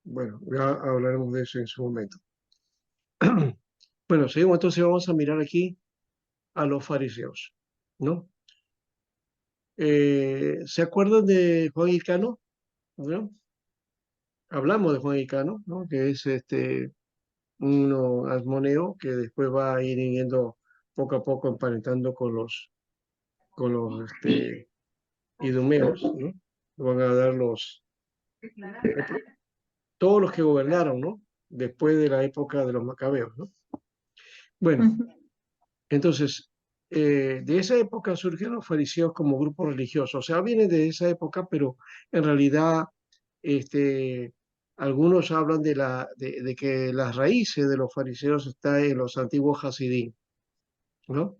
Bueno, ya hablaremos de eso en su momento. Bueno, seguimos, entonces vamos a mirar aquí a los fariseos, ¿no? ¿Se acuerdan de Juan Ilcano? ¿No? Hablamos de Juan Ilcano, ¿no? Que es uno asmoneo que después va a ir yendo poco a poco emparentando con los idumeos, ¿no? Van a dar todos los que gobernaron, ¿no? Después de la época de los macabeos, ¿no? Bueno, Ujú. entonces, de esa época surgen los fariseos como grupo religioso. O sea, vienen de esa época, pero en realidad, este, algunos hablan de que las raíces de los fariseos están en los antiguos Hasidí, ¿no?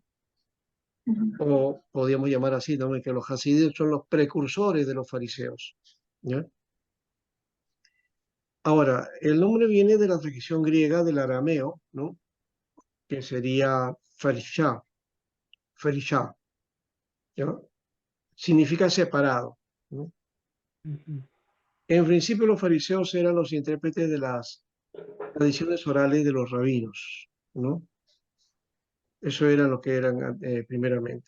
Ujú. O podríamos llamar así, ¿no? Que los Hasidí son los precursores de los fariseos, ¿ya? Ahora, el nombre viene de la tradición griega del arameo, ¿no? Que sería farishá, farishá, ¿ya? Significa separado, ¿no? Ujú. En principio los fariseos eran los intérpretes de las tradiciones orales de los rabinos, ¿no? Eso era lo que eran primeramente.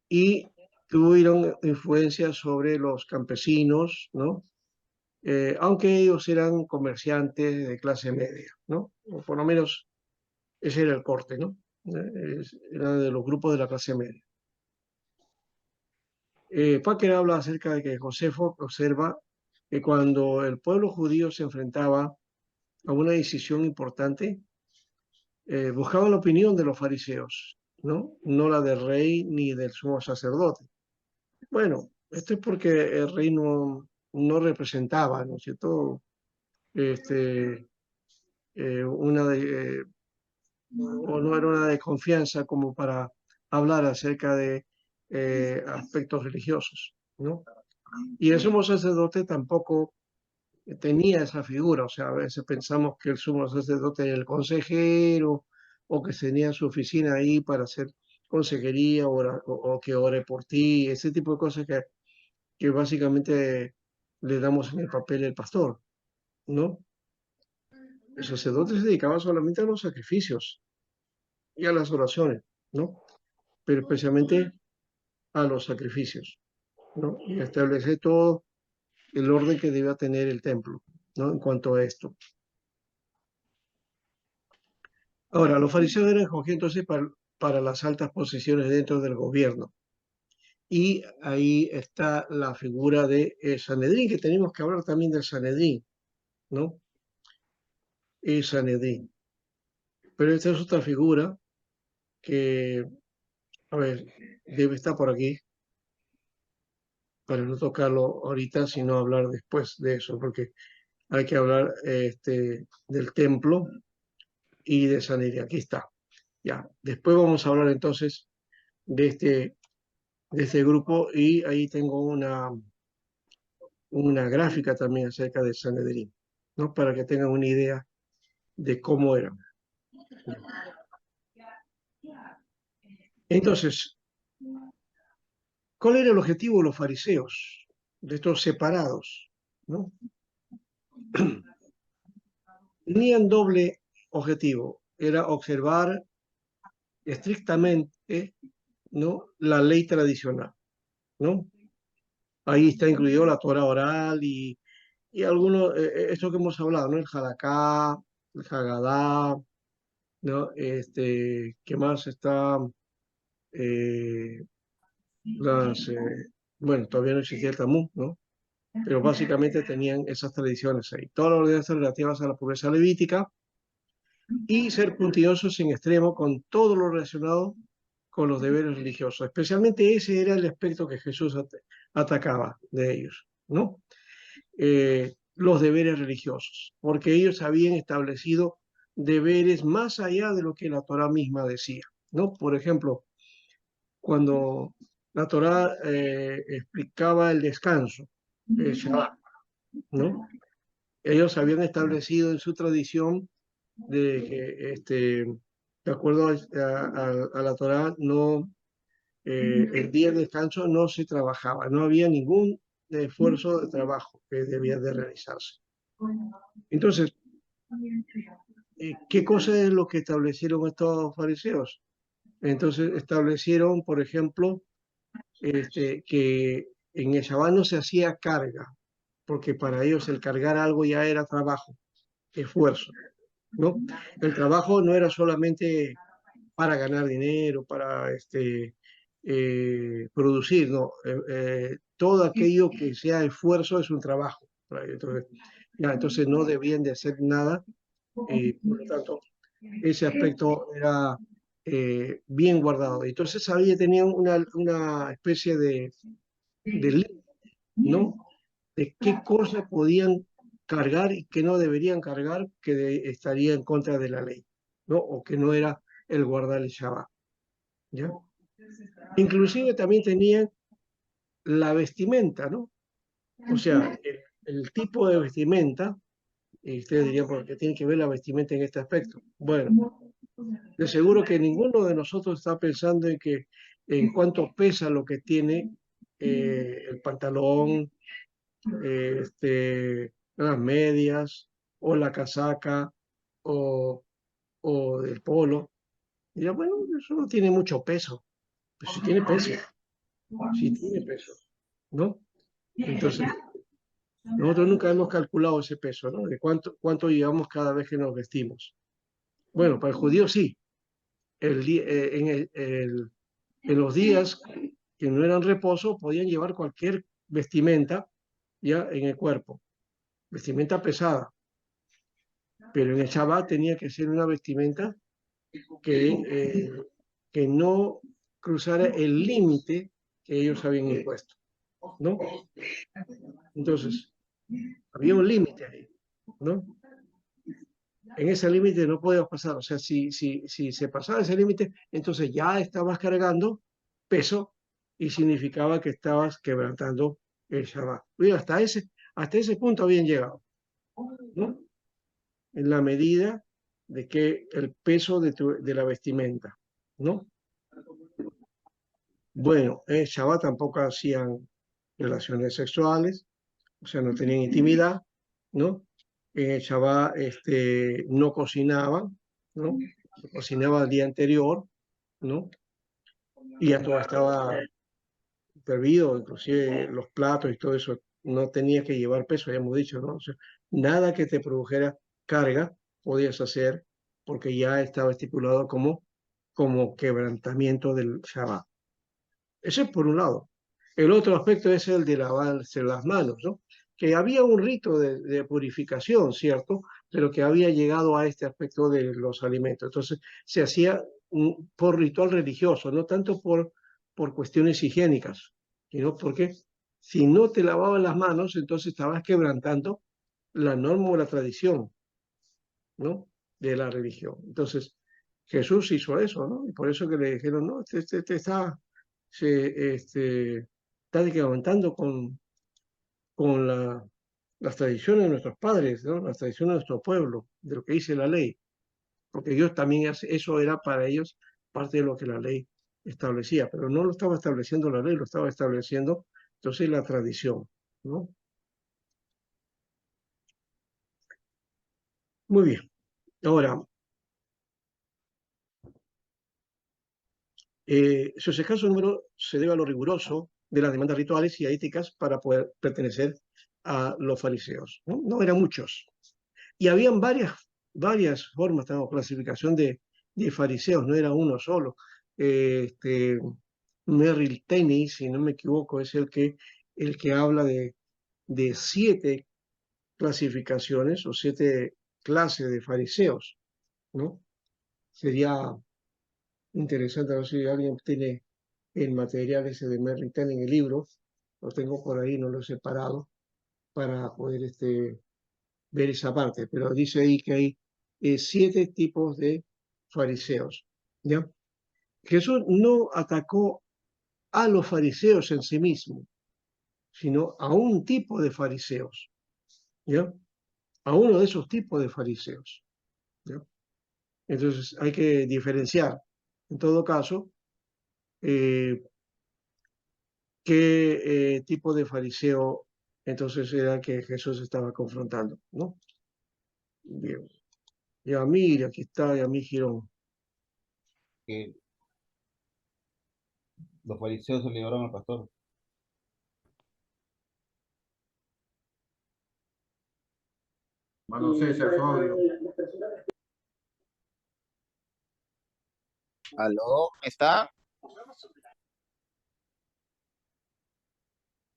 Y tuvieron influencia sobre los campesinos, ¿no? Aunque ellos eran comerciantes de clase media, ¿no? O por lo menos ese era el corte, ¿no? Era de los grupos de la clase media. Packer habla acerca de que Josefo observa que cuando el pueblo judío se enfrentaba a una decisión importante, buscaba la opinión de los fariseos, ¿no? No la del rey ni del sumo sacerdote. Bueno, esto es porque el rey no representaba, ¿no es cierto? Este, una de, o no era una de confianza como para hablar acerca de aspectos religiosos, ¿no? Y el sumo sacerdote tampoco tenía esa figura, o sea, a veces pensamos que el sumo sacerdote era el consejero o que tenía su oficina ahí para hacer consejería o que ore por ti, ese tipo de cosas que básicamente le damos en el papel del pastor, ¿no? El sacerdote se dedicaba solamente a los sacrificios y a las oraciones, ¿no? Pero especialmente a los sacrificios, ¿no? Y establece todo el orden que debe tener el templo, ¿no? En cuanto a esto. Ahora, los fariseos eran escogidos entonces para las altas posiciones dentro del gobierno. Y ahí está la figura de Sanedrín, que tenemos que hablar también del Sanedrín, ¿no? El Sanedrín. Pero esta es otra figura que, a ver, debe estar por aquí para no tocarlo ahorita, sino hablar después de eso, porque hay que hablar del templo y de Sanedrín. Aquí está. Ya, después vamos a hablar entonces de este grupo y ahí tengo una gráfica también acerca de Sanedrín, ¿no? Para que tengan una idea de cómo eran. Entonces, ¿cuál era el objetivo de los fariseos, de estos separados, ¿no? Tenían doble objetivo, era observar estrictamente, ¿no? La ley tradicional, ¿no? Ahí está incluido la Torah oral y algunos, esto que hemos hablado, ¿no? El Halaká, el Hagadá, ¿no? ¿Qué más está? Eh, las, bueno, todavía no existía el Talmud, ¿no? Pero básicamente tenían esas tradiciones ahí. Todas las ordenanzas relativas a la pobreza levítica y ser puntillosos en extremo con todo lo relacionado con los deberes religiosos. Especialmente ese era el aspecto que Jesús atacaba de ellos, ¿no? Los deberes religiosos, porque ellos habían establecido deberes más allá de lo que la Torá misma decía, ¿no? Por ejemplo, cuando la Torá explicaba el descanso, el Shabbat, ¿no? Ellos habían establecido en su tradición de que, de acuerdo a la Torá, no, el día de descanso no se trabajaba, no había ningún esfuerzo de trabajo que debía de realizarse. Entonces, ¿qué cosa es lo que establecieron estos fariseos? Entonces establecieron, por ejemplo, que en el Shabbat no se hacía carga, porque para ellos el cargar algo ya era trabajo, esfuerzo, ¿no? El trabajo no era solamente para ganar dinero, para producir, ¿no? Todo aquello que sea esfuerzo es un trabajo. Entonces, entonces no debían de hacer nada, por lo tanto, ese aspecto era bien guardado. Entonces tenían una especie de ley, ¿no? De qué cosas podían cargar y qué no deberían cargar, que estaría en contra de la ley, ¿no? O que no era el guardar el Shabbat, ¿ya? Inclusive también tenían la vestimenta, ¿no? O sea, el tipo de vestimenta, y ustedes dirían, ¿por qué tiene que ver la vestimenta en este aspecto? Bueno, de seguro que ninguno de nosotros está pensando en cuánto pesa lo que tiene el pantalón, las medias, o la casaca, o, o el polo. Y ya, bueno, eso no tiene mucho peso. Pues sí tiene peso, ¿no? Entonces, nosotros nunca hemos calculado ese peso, ¿no? De cuánto llevamos cada vez que nos vestimos. Bueno, para el judío sí. En los días que no eran reposo, podían llevar cualquier vestimenta ya en el cuerpo, vestimenta pesada, pero en el Shabbat tenía que ser una vestimenta que, que no cruzara el límite que ellos habían impuesto, ¿no? Entonces, había un límite ahí, ¿no? En ese límite no podías pasar, o sea, si se pasaba ese límite, entonces ya estabas cargando peso y significaba que estabas quebrantando el Shabbat. Oye, hasta ese punto habían llegado, ¿no? En la medida de que el peso de la vestimenta, ¿no? Bueno, en Shabbat tampoco hacían relaciones sexuales, o sea, no tenían intimidad, ¿no? En el Shabbat no cocinaban, ¿no? Se cocinaba el día anterior, ¿no? Y ya todo estaba servido, inclusive los platos y todo eso, no tenía que llevar peso, ya hemos dicho, ¿no? O sea, nada que te produjera carga podías hacer porque ya estaba estipulado como quebrantamiento del Shabbat. Eso es por un lado. El otro aspecto es el de lavarse las manos, ¿no? Que había un rito de purificación, ¿cierto? Pero que había llegado a este aspecto de los alimentos. Entonces, se hacía por ritual religioso, no tanto por cuestiones higiénicas, sino porque si no te lavaban las manos, entonces estabas quebrantando la norma o la tradición, ¿no? De la religión. Entonces, Jesús hizo eso, ¿no? Y por eso que le dijeron, no, este está decantando con las tradiciones de nuestros padres, ¿no? Las tradiciones de nuestro pueblo, de lo que dice la ley, porque ellos también, eso era para ellos parte de lo que la ley establecía, pero no lo estaba estableciendo la ley, lo estaba estableciendo entonces la tradición, ¿no? Muy bien. Ahora, su escaso número se debe a lo riguroso de las demandas rituales y éticas para poder pertenecer a los fariseos. No eran muchos. Y habían varias formas, de clasificación de fariseos, no era uno solo. Merrill Tenney, si no me equivoco, es el que habla de 7 clasificaciones o 7 clases de fariseos, ¿no? Sería interesante a ver si alguien tiene el material ese de Merrill Tenney en el libro, lo tengo por ahí, no lo he separado, para poder ver esa parte, pero dice ahí que hay 7 tipos de fariseos, ¿ya? Jesús no atacó a los fariseos en sí mismo, sino a un tipo de fariseos, ¿ya? A uno de esos tipos de fariseos, ¿ya? Entonces hay que diferenciar, en todo caso, eh, qué tipo de fariseo Entonces era que Jesús estaba confrontando, ¿no? Bien. Yamir, aquí está Yamir Girón. Que los fariseos se le llevaron al pastor. Mano César, su audio. ¿Aló? ¿Está?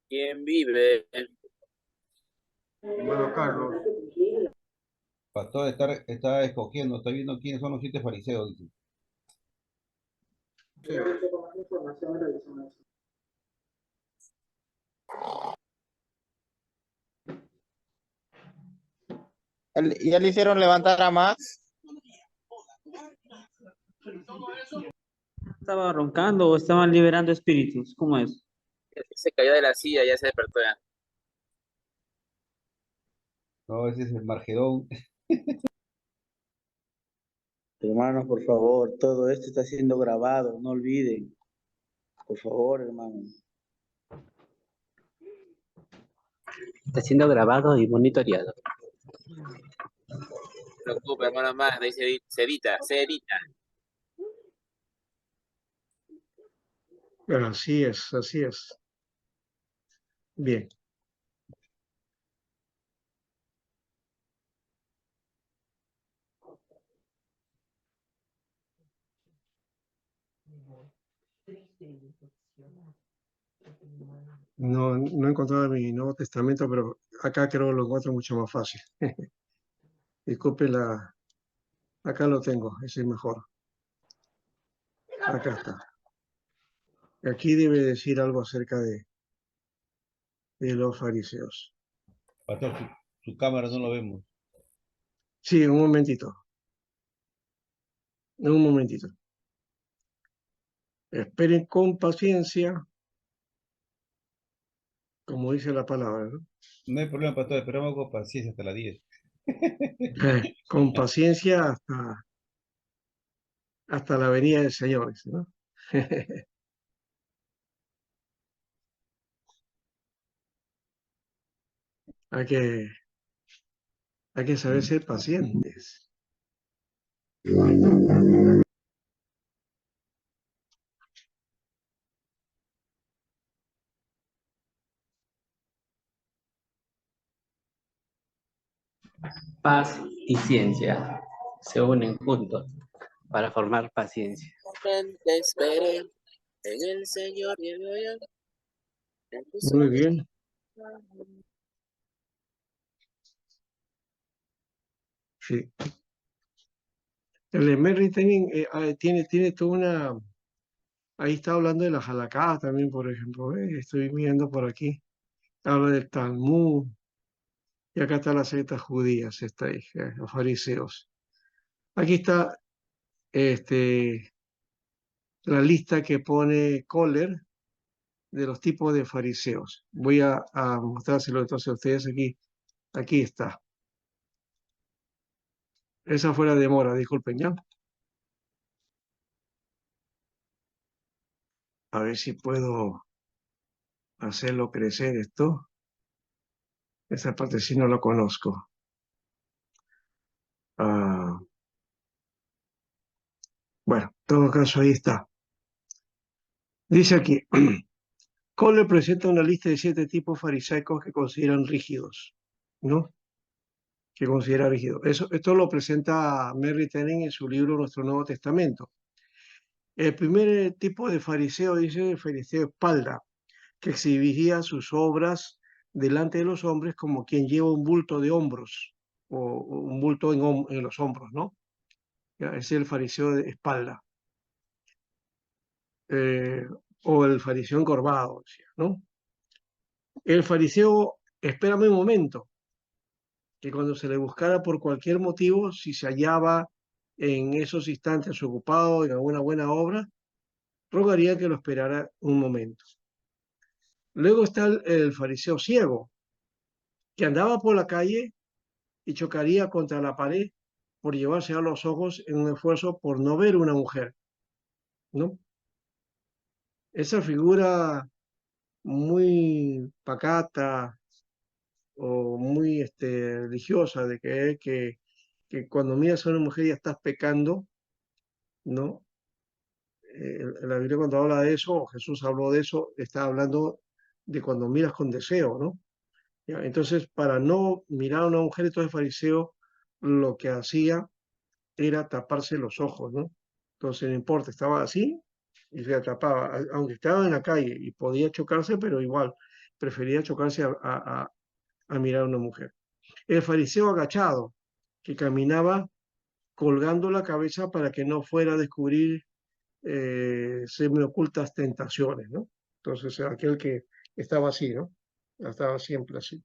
¿Quién vive? Hermano Carlos. Pastor está escogiendo, está viendo quiénes son los 7 fariseos, dice. Sí. ¿Ya le hicieron levantar a Max? ¿Estaba roncando o estaban liberando espíritus? ¿Cómo es? Se cayó de la silla, ya se despertó ya. No, ese es el Margedón. Hermanos, por favor, todo esto está siendo grabado, no olviden. Por favor, hermanos. Está siendo grabado y monitoreado. No se preocupe, hermano Max, de ahí se edita, se edita. Así es, así es. Bien. No, no he encontrado mi Nuevo Testamento, pero acá creo que lo encuentro mucho más fácil. Disculpe la... Acá lo tengo, ese es mejor. Acá está. Aquí debe decir algo acerca de los fariseos. Pastor, su cámara no lo vemos. Sí, un momentito. Un momentito. Esperen con paciencia, como dice la palabra, ¿no? No hay problema, pastor, esperamos con paciencia hasta las 10. Con paciencia hasta la venida del Señor, dice, ¿no? Hay que, hay que saber ser pacientes. Paz y ciencia se unen juntos para formar paciencia. Te esperé en el Señor y en tus Muy bien. Sí. El Emery tiene toda una... Ahí está hablando de la Halakha también, por ejemplo. Estoy viendo por aquí. Habla del Talmud. Y acá está las sectas judías, está ahí, los fariseos. Aquí está la lista que pone Kohler de los tipos de fariseos. Voy a mostrárselo entonces a ustedes aquí. Aquí está. Esa fue la demora, disculpen ya. A ver si puedo hacerlo crecer esto. Esa parte sí no lo conozco. Bueno, en todo caso ahí está. Dice aquí, Kohler presenta una lista de 7 tipos farisaicos que consideran rígidos, ¿no? Que considera rígido. Esto lo presenta Mary Tenen en su libro Nuestro Nuevo Testamento. El primer tipo de fariseo dice el fariseo espalda, que exhibía sus obras delante de los hombres como quien lleva un bulto de hombros o un bulto en los hombros, ¿no? Ya, ese es el fariseo de espalda. O el fariseo encorvado, decía, ¿no? El fariseo, espérame un momento, que cuando se le buscara por cualquier motivo, si se hallaba en esos instantes ocupado en alguna buena obra, rogaría que lo esperara un momento. Luego está el fariseo ciego, que andaba por la calle y chocaría contra la pared por llevarse a los ojos en un esfuerzo por no ver una mujer, ¿no? Esa figura muy pacata, o muy religiosa, de que cuando miras a una mujer ya estás pecando, ¿no? La Biblia cuando habla de eso, o Jesús habló de eso, está hablando de cuando miras con deseo, ¿no? ¿Ya? Entonces, para no mirar a una mujer, entonces el fariseo lo que hacía era taparse los ojos, ¿no? Entonces, no importa, estaba así y se tapaba, aunque estaba en la calle y podía chocarse, pero igual prefería chocarse a mirar a una mujer. El fariseo agachado, que caminaba colgando la cabeza para que no fuera a descubrir semiocultas tentaciones, ¿no? Entonces, aquel que estaba así, ¿no? Estaba siempre así.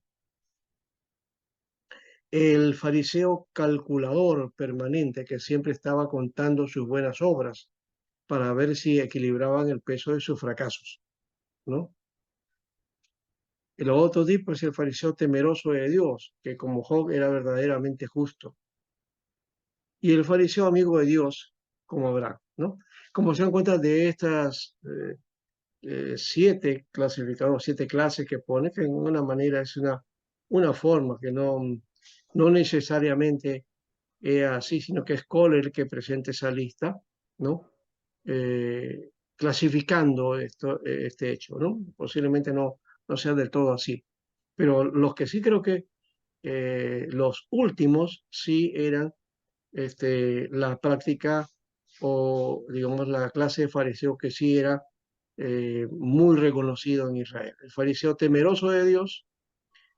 El fariseo calculador permanente, que siempre estaba contando sus buenas obras para ver si equilibraban el peso de sus fracasos, ¿no? El otro tipo es el fariseo temeroso de Dios, que como Job era verdaderamente justo. Y el fariseo amigo de Dios, como Abraham, ¿no? Como se dan cuenta de estas 7 clasificados, 7 clases que pone, que en una manera es una forma que no necesariamente es así, sino que es Kohler el que presenta esa lista, ¿no? Clasificando este hecho, ¿no? Posiblemente no sea del todo así. Pero los que sí creo que los últimos sí eran la práctica o, digamos, la clase de fariseo que sí era muy reconocido en Israel. El fariseo temeroso de Dios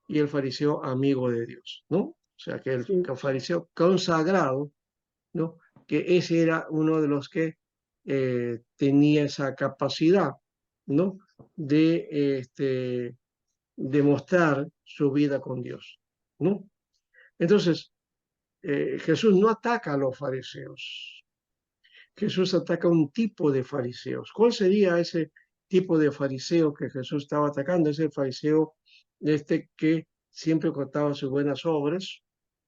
y el fariseo amigo de Dios, ¿no? O sea, que el fariseo consagrado, ¿no? Que ese era uno de los que tenía esa capacidad, ¿no? De demostrar su vida con Dios, ¿no? Entonces, Jesús no ataca a los fariseos. Jesús ataca a un tipo de fariseos. ¿Cuál sería ese tipo de fariseo que Jesús estaba atacando? Es el fariseo que siempre contaba sus buenas obras,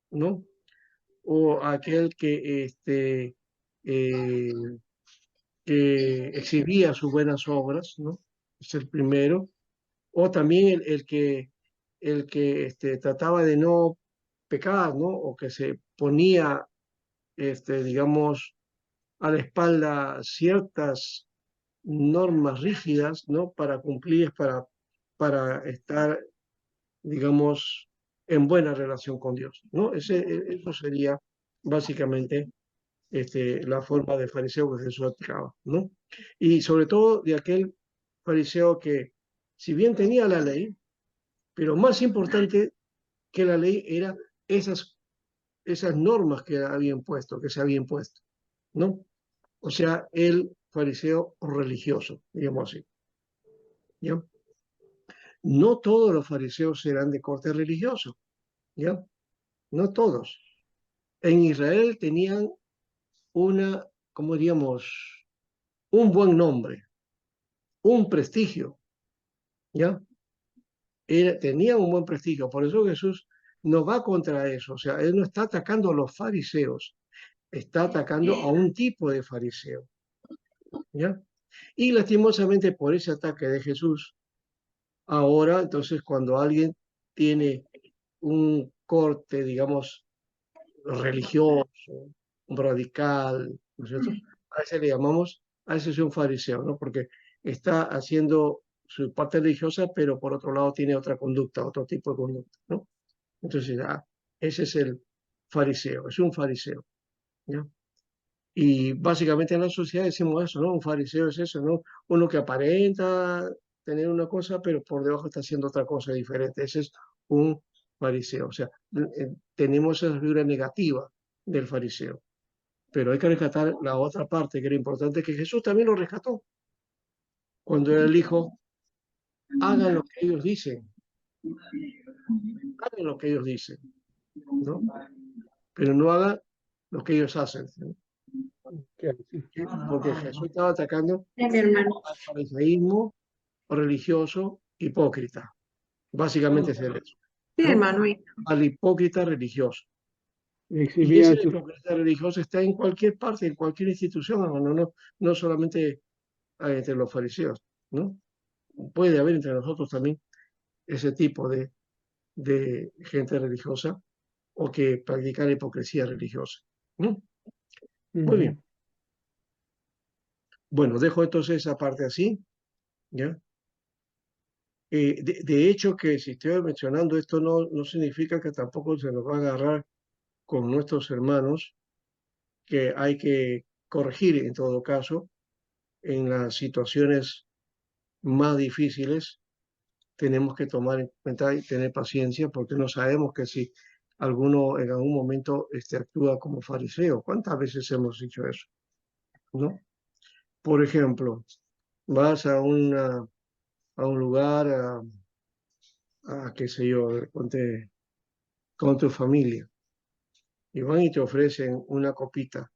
¿no? O aquel eh, que exhibía sus buenas obras, ¿no? Es el primero. O también el que trataba de no pecar, ¿no? O que se ponía, digamos, a la espalda ciertas normas rígidas, ¿no? Para cumplir, para estar, digamos, en buena relación con Dios, ¿no? Eso sería básicamente la forma de fariseo que Jesús aplicaba, ¿no? Y sobre todo de aquel fariseo que, si bien tenía la ley, pero más importante que la ley era esas normas que había impuesto, que se había impuesto, ¿no? O sea, el fariseo religioso, digamos así. ¿Ya? No todos los fariseos eran de corte religioso, ¿ya? No todos. En Israel tenían como diríamos, un buen nombre, un prestigio, ¿ya? Tenían un buen prestigio, por eso Jesús no va contra eso, o sea, él no está atacando a los fariseos, está atacando a un tipo de fariseo, ¿ya? Y lastimosamente por ese ataque de Jesús, ahora, entonces, cuando alguien tiene un corte, digamos, religioso, un radical, ¿no es cierto? A ese le llamamos, a ese es un fariseo, ¿no? Porque está haciendo su parte religiosa, pero por otro lado tiene otra conducta, otro tipo de conducta, ¿no? Entonces, ese es el fariseo, es un fariseo, ¿ya? Y básicamente en la sociedad decimos eso, ¿no? Un fariseo es eso, ¿no? Uno que aparenta tener una cosa, pero por debajo está haciendo otra cosa diferente. Ese es un fariseo. O sea, tenemos esa figura negativa del fariseo. Pero hay que rescatar la otra parte que era importante, que Jesús también lo rescató. Cuando él dijo, hagan lo que ellos dicen, hagan lo que ellos dicen, ¿no? Pero no hagan lo que ellos hacen, ¿no? Porque Jesús estaba atacando Mi hermano. al fariseísmo religioso hipócrita. Básicamente es eso, Sí, ¿no? hermano. Al hipócrita religioso. Y Exhibía ese su, hipócrita religioso está en cualquier parte, en cualquier institución, hermano, no solamente entre los fariseos, ¿no? Puede haber entre nosotros también ese tipo de gente religiosa o que practican hipocresía religiosa. ¿No? Muy bien. Bueno, dejo entonces esa parte así, ¿ya? De hecho, que si estoy mencionando esto no significa que tampoco se nos va a agarrar con nuestros hermanos, que hay que corregir en todo caso en las situaciones más difíciles. Tenemos que tomar en cuenta y tener paciencia porque no sabemos que si alguno en algún momento actúa como fariseo. ¿Cuántas veces hemos dicho eso? ¿No? Por ejemplo, vas a un lugar, qué sé yo, ponte con tu familia y van y te ofrecen una copita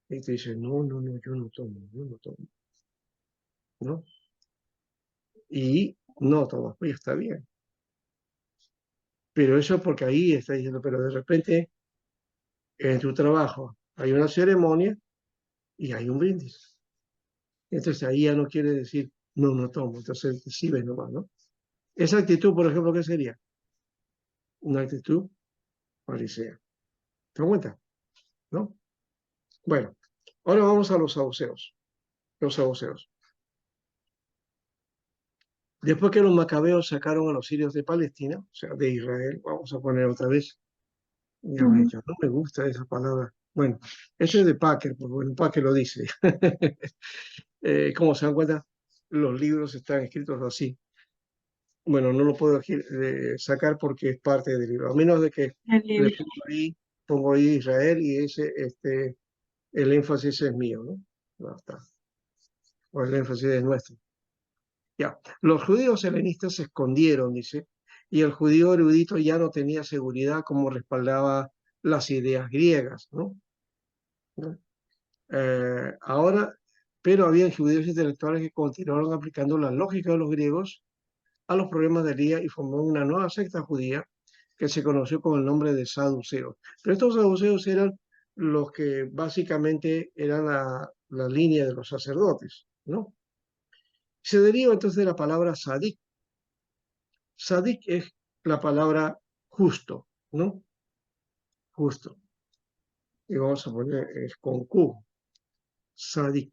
y te dicen, no, no, no, yo no tomo, ¿no? Y no tomas, pues está bien. Pero eso porque ahí está diciendo, pero de repente en tu trabajo hay una ceremonia y hay un brindis. Entonces ahí ya no quiere decir, no, no tomo, entonces sí ves nomás, ¿no? Esa actitud, por ejemplo, ¿qué sería? Una actitud farisea. ¿Te das cuenta? ¿No? Bueno, ahora vamos a los saduceos. Los saduceos. Después que los macabeos sacaron a los sirios de Palestina, o sea, de Israel, vamos a poner otra vez, ya no me gusta esa palabra. Bueno, eso es de Packer, pues bueno, Packer lo dice. Como se dan cuenta, los libros están escritos así. Bueno, no lo puedo sacar porque es parte del libro, a menos de que le pongo ahí Israel y el énfasis es mío, ¿no? No está. O el énfasis es nuestro. Ya, los judíos helenistas se escondieron, dice, y el judío erudito ya no tenía seguridad como respaldaba las ideas griegas, ¿no? ¿No? Ahora, pero había judíos intelectuales que continuaron aplicando la lógica de los griegos a los problemas del día y formó una nueva secta judía que se conoció con el nombre de saduceos. Pero estos saduceos eran los que básicamente eran la línea de los sacerdotes, ¿no? Se deriva entonces de la palabra sadik. Sadik es la palabra justo, ¿no? Justo. Y vamos a poner con Q, sadik.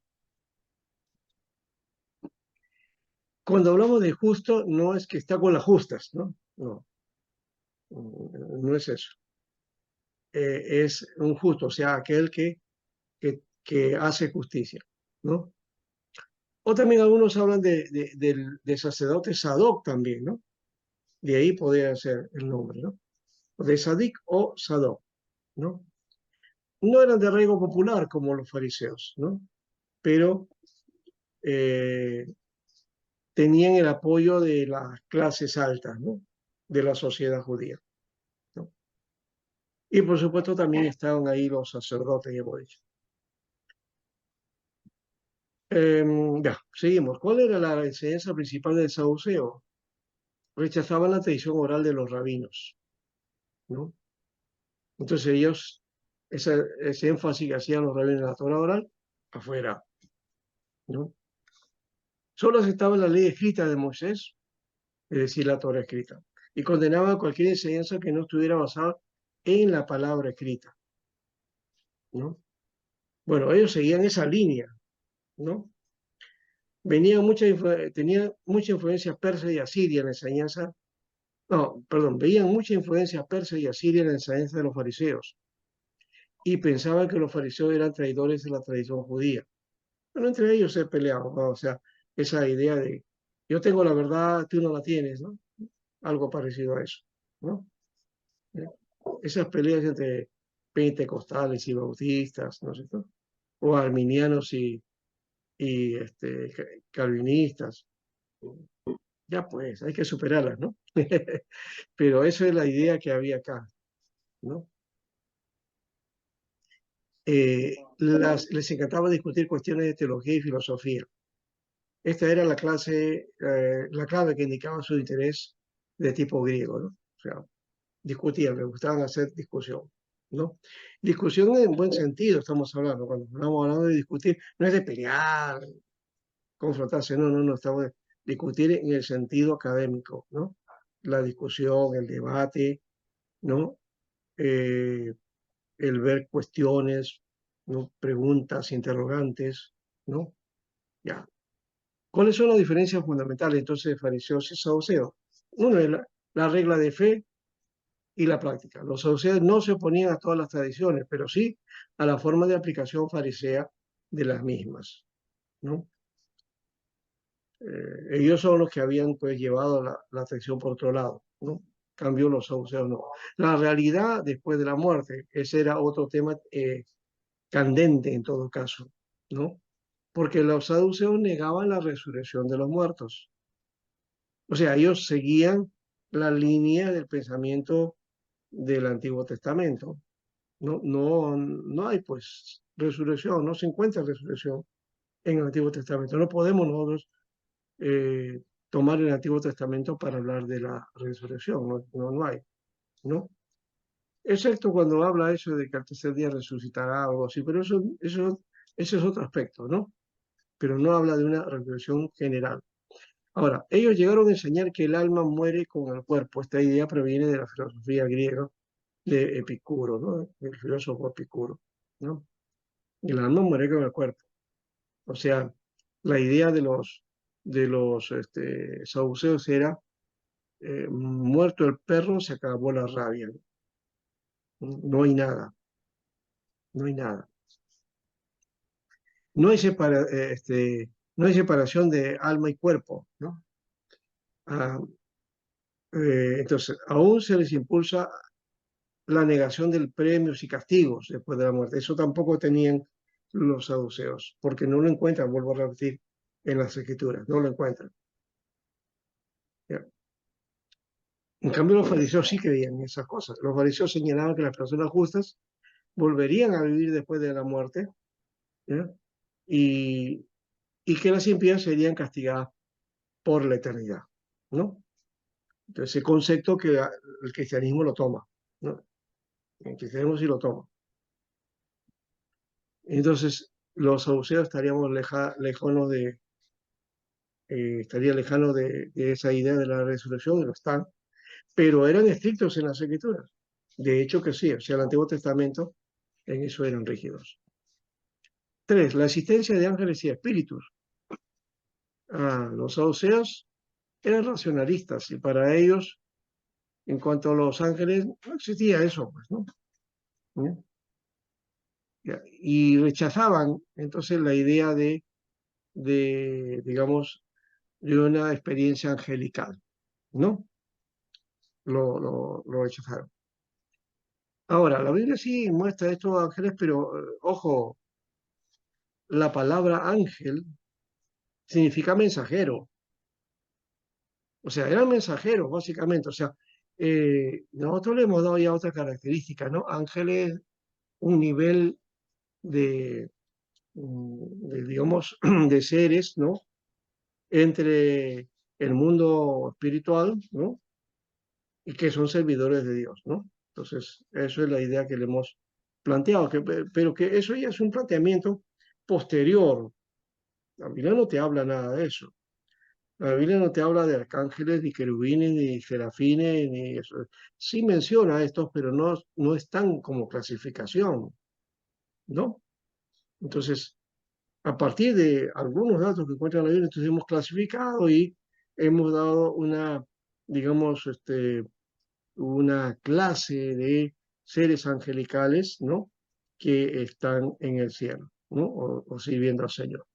Cuando hablamos de justo, no es que está con las justas, ¿no? No, no es eso. Es un justo, o sea, aquel que hace justicia, ¿no? O también algunos hablan de sacerdote Sadoc también, ¿no? De ahí podría ser el nombre, ¿no? De Sadik o Sadoc, ¿no? No eran de arraigo popular como los fariseos, ¿no? Pero tenían el apoyo de las clases altas, ¿no? De la sociedad judía, ¿no? Y por supuesto también estaban ahí los sacerdotes, ya hemos dicho. Ya, seguimos. ¿Cuál era la enseñanza principal del saduceo? Rechazaban la tradición oral de los rabinos, ¿no? Entonces ellos, ese énfasis que hacían los rabinos en la Torah oral, afuera, ¿no? Solo aceptaban la ley escrita de Moisés, es decir, la Torah escrita, y condenaban cualquier enseñanza que no estuviera basada en la palabra escrita, ¿no? Bueno, ellos seguían esa línea, ¿no? Tenían mucha influencia persa y asiria en la enseñanza. No, perdón, veían mucha influencia persa y asiria en la enseñanza de los fariseos y pensaban que los fariseos eran traidores de la tradición judía. Bueno, entre ellos se peleaban, ¿no? O sea, esa idea de yo tengo la verdad, tú no la tienes, ¿no? Algo parecido a eso, ¿no? Esas peleas entre pentecostales y bautistas, ¿no es cierto? O arminianos y calvinistas. Ya pues, hay que superarlas, ¿no? Pero esa es la idea que había acá, ¿no? Les encantaba discutir cuestiones de teología y filosofía. Esta era la clave que indicaba su interés de tipo griego, ¿no? O sea, discutían, les gustaban hacer discusión, ¿no? Discusión en buen sentido, estamos hablando, cuando estamos hablando de discutir, no es de pelear, confrontarse, no, estamos de discutir en el sentido académico, ¿no? la discusión, el debate, ¿no? El ver cuestiones, ¿no? Preguntas, interrogantes, ¿no? Ya. ¿Cuáles son las diferencias fundamentales entonces de fariseos y saduceos? Uno es la regla de fe y la práctica. Los saduceos no se oponían a todas las tradiciones, pero sí a la forma de aplicación farisea de las mismas, ¿no? Ellos son los que habían pues llevado la atención por otro lado, ¿no? Cambio los saduceos no. La realidad después de la muerte, ese era otro tema candente en todo caso, ¿no? Porque los saduceos negaban la resurrección de los muertos. O sea, ellos seguían la línea del pensamiento del Antiguo Testamento. No hay pues resurrección, no se encuentra resurrección en el Antiguo Testamento. No podemos nosotros eh, tomar el Antiguo Testamento para hablar de la resurrección, no hay, ¿no? Excepto cuando habla eso de que al tercer día resucitará o algo así, pero ese es otro aspecto, ¿no? Pero no habla de una resurrección general. Ahora, ellos llegaron a enseñar que el alma muere con el cuerpo. Esta idea proviene de la filosofía griega de Epicuro, ¿no? El filósofo Epicuro, ¿no? El alma muere con el cuerpo. O sea, la idea de los saduceos era muerto el perro, se acabó la rabia. No hay nada, no hay nada. No hay, no hay separación de alma y cuerpo, ¿no? Ah, entonces, aún se les impulsa la negación de premios y castigos después de la muerte. Eso tampoco tenían los saduceos, porque no lo encuentran, vuelvo a repetir, en las escrituras, no lo encuentran. ¿Ya? En cambio, los fariseos sí creían en esas cosas. Los fariseos señalaban que las personas justas volverían a vivir después de la muerte, ¿ya? Y, y que las impías serían castigadas por la eternidad, ¿no? Entonces, ese concepto que el cristianismo lo toma, ¿no? El cristianismo sí lo toma. Entonces, los saduceos estaríamos lejanos estaría lejano de esa idea de la resurrección, y lo están, pero eran estrictos en las escrituras. De hecho que sí, o sea, el Antiguo Testamento en eso eran rígidos. 3. La existencia de ángeles y espíritus. Los saduceos eran racionalistas y para ellos, en cuanto a los ángeles, no existía eso, pues, ¿no? Y rechazaban entonces la idea digamos, de una experiencia angelical, ¿no? Lo rechazaron. Ahora, la Biblia sí muestra estos ángeles, pero ojo, la palabra ángel significa mensajero. O sea, eran mensajeros, básicamente. O sea, nosotros le hemos dado ya otra característica, ¿no? Ángel es un nivel digamos, de seres, ¿no? Entre el mundo espiritual, ¿no? Y que son servidores de Dios, ¿no? Entonces, eso es la idea que le hemos planteado, pero que eso ya es un planteamiento posterior. La Biblia no te habla nada de eso. La Biblia no te habla de arcángeles, ni querubines, ni serafines, ni eso. Sí menciona estos, pero no están como clasificación, ¿no? Entonces, a partir de algunos datos que encuentran en la Biblia, entonces hemos clasificado y hemos dado digamos, una clase de seres angelicales, ¿no? Que están en el cielo, ¿no? O sirviendo al Señor.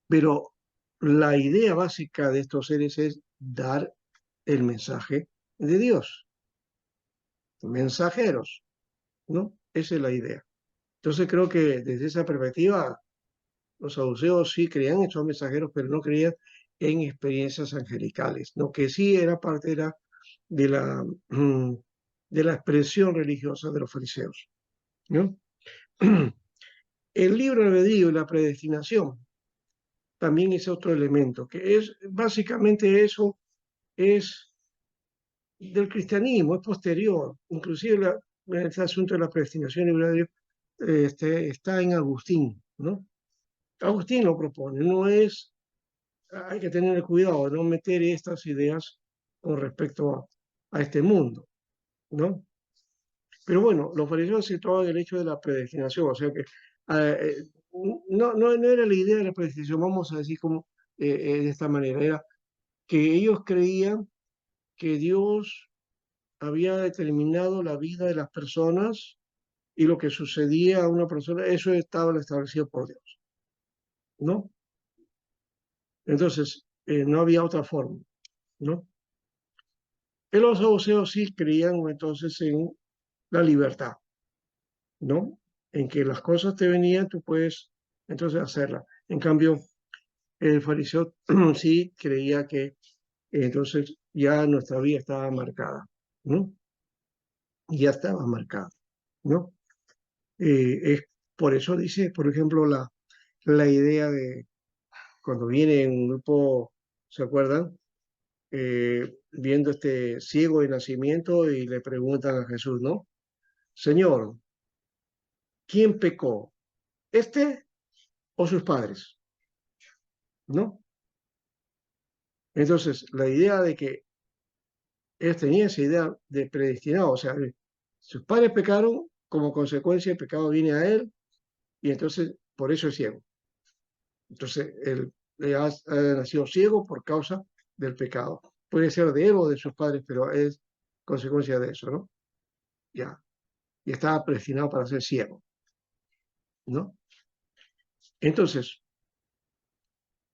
Pero la idea básica de estos seres es dar el mensaje de Dios. Mensajeros, ¿no? Esa es la idea. Entonces creo que desde esa perspectiva, los saduceos sí creían en esos mensajeros, pero no creían en experiencias angelicales, ¿no? Que sí era parte de la expresión religiosa de los fariseos, ¿no? El libre albedrío y la predestinación también es otro elemento, que es básicamente eso es del cristianismo, es posterior, inclusive este asunto de la predestinación y libre albedrío está en Agustín, ¿no? Agustín lo propone, no es hay que tener cuidado de no meter estas ideas con respecto a este mundo, ¿no? Pero bueno, los fariseos situaban el hecho de la predestinación, o sea que no era la idea de la predestinación, vamos a decir como de esta manera, era que ellos creían que Dios había determinado la vida de las personas y lo que sucedía a una persona, eso estaba establecido por Dios, ¿no? Entonces, no había otra forma, ¿no? Y los saduceos sí creían entonces en la libertad, ¿no? En que las cosas te venían, tú puedes entonces hacerlas. En cambio, el fariseo sí creía que entonces ya nuestra vida estaba marcada, ¿no? Ya estaba marcada, ¿no? Es por eso dice, por ejemplo, la idea de cuando viene un grupo, ¿se acuerdan? Viendo este ciego de nacimiento y le preguntan a Jesús, ¿no? Señor, ¿quién pecó? ¿Este o sus padres? ¿No? Entonces, la idea de que ellos tenían esa idea de predestinado, o sea, sus padres pecaron, como consecuencia el pecado viene a él y entonces por eso es ciego. Entonces, él ha nacido ciego por causa del pecado. Puede ser de él o de sus padres, pero es consecuencia de eso, ¿no? Ya. Y estaba predestinado para ser ciego, ¿no? Entonces,